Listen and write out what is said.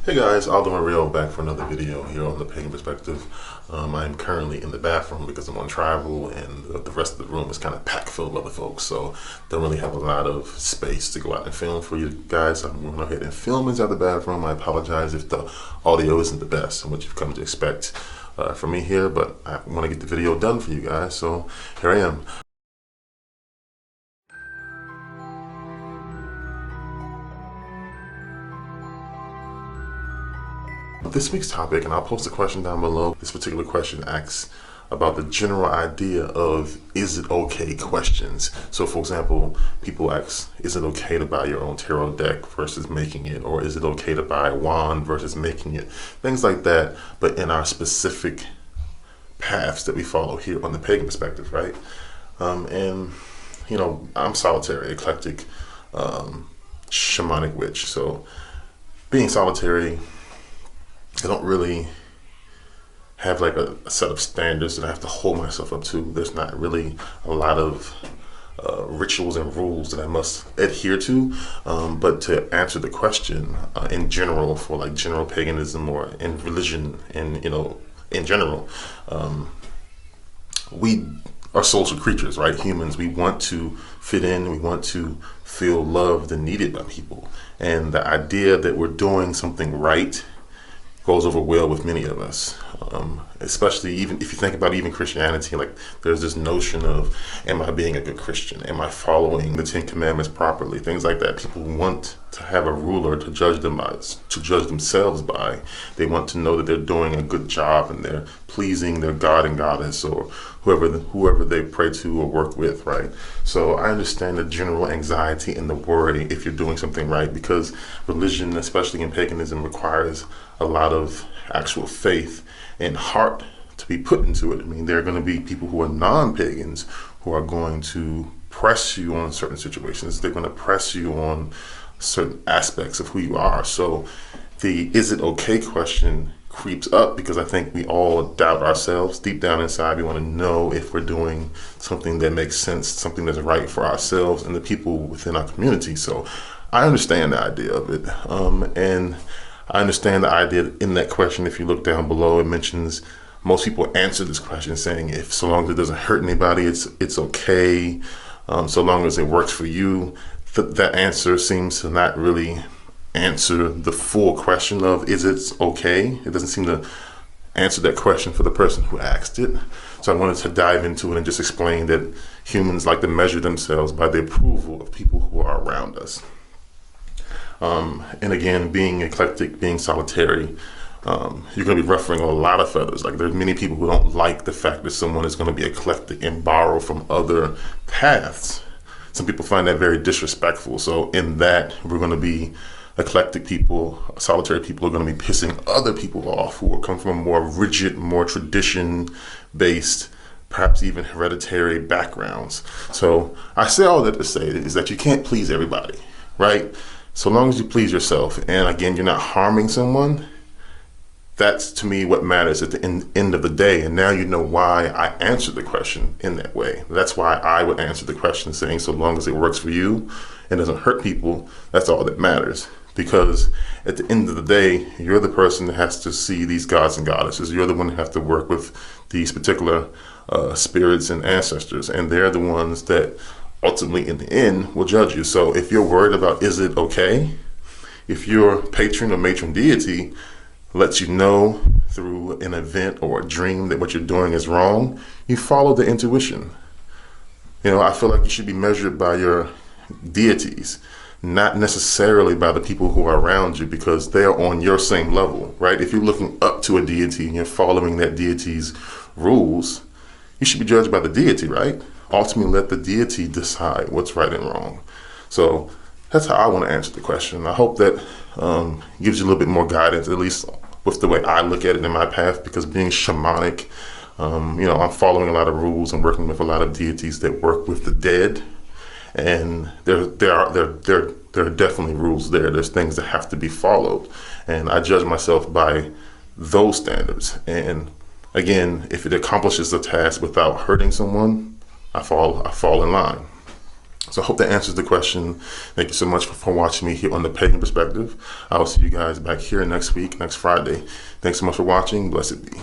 Hey guys, Aldo Mario back for another video here on the Pagan Perspective. I'm currently in the bathroom because I'm on travel and the rest of the room is kind of packed full of other folks, so don't really have a lot of space to go out and film for you guys. I'm going to go ahead and film inside the bathroom. I apologize if the audio isn't the best and what you've come to expect from me here, but I want to get the video done for you guys, so here I am. This week's topic, and I'll post a question down below. This particular question asks about the general idea of is it okay questions. So for example, people ask, is it okay to buy your own tarot deck versus making it? Or is it okay to buy a wand versus making it? Things like that, but in our specific paths that we follow here on the Pagan Perspective, right? And you know, I'm solitary, eclectic, shamanic witch. So being solitary, I don't really have like a set of standards that I have to hold myself up to. There's not really a lot of rituals and rules that I must adhere to. But to answer the question in general, for like general paganism or in religion and, you know, in general, we are social creatures, right? Humans, we want to fit in, we want to feel loved and needed by people. And the idea that we're doing something right goes over well with many of us, especially even if you think about even Christianity. Like there's this notion of, am I being a good Christian? Am I following the 10 Commandments properly? Things like that. People want to have a ruler to judge them by, to judge themselves by. They want to know that they're doing a good job and they're pleasing their God and Goddess or whoever they pray to or work with, right? So I understand the general anxiety and the worry if you're doing something right, because religion, especially in paganism, requires a lot of actual faith and heart to be put into it. I mean, there are going to be people who are non-pagans who are going to press you on certain situations. They're going to press you on certain aspects of who you are. So the is it okay question creeps up because I think we all doubt ourselves. Deep down inside, we want to know if we're doing something that makes sense, something that's right for ourselves and the people within our community. So I understand the idea of it. And I understand the idea in that question. If you look down below, it mentions most people answer this question saying, if so long as it doesn't hurt anybody, it's okay. So long as it works for you. That answer seems to not really answer the full question of is it okay? It doesn't seem to answer that question for the person who asked it. So I wanted to dive into it and just explain that humans like to measure themselves by the approval of people who are around us. And again, being eclectic, being solitary, you're going to be ruffling a lot of feathers. Like there's many people who don't like the fact that someone is going to be eclectic and borrow from other paths. Some people find that very disrespectful. So in that, we're going to be eclectic people, solitary people are going to be pissing other people off who will come from a more rigid, more tradition-based, perhaps even hereditary backgrounds. So I say all that to say is that you can't please everybody, right? So long as you please yourself, and again, you're not harming someone, that's to me what matters at the end of the day. And now you know why I answered the question in that way. That's why I would answer the question saying, so long as it works for you and doesn't hurt people, that's all that matters. Because at the end of the day, you're the person that has to see these gods and goddesses. You're the one that has to work with these particular spirits and ancestors, and they're the ones that ultimately in the end will judge you. So if you're worried about is it okay, if your patron or matron deity lets you know through an event or a dream that what you're doing is wrong, you follow the intuition. You know, I feel like you should be measured by your deities, not necessarily by the people who are around you, because they're on your same level, right? If you're looking up to a deity and you're following that deity's rules, you should be judged by the deity, right? Ultimately, let the deity decide what's right and wrong. So that's how I want to answer the question. I hope that gives you a little bit more guidance, at least with the way I look at it in my path, because being shamanic, you know, I'm following a lot of rules and working with a lot of deities that work with the dead. And there are definitely rules there. There's things that have to be followed. And I judge myself by those standards. And again, if it accomplishes the task without hurting someone, I fall in line. So I hope that answers the question. Thank you so much for watching me here on The Pagan Perspective. I will see you guys back here next week, next Friday. Thanks so much for watching. Blessed be.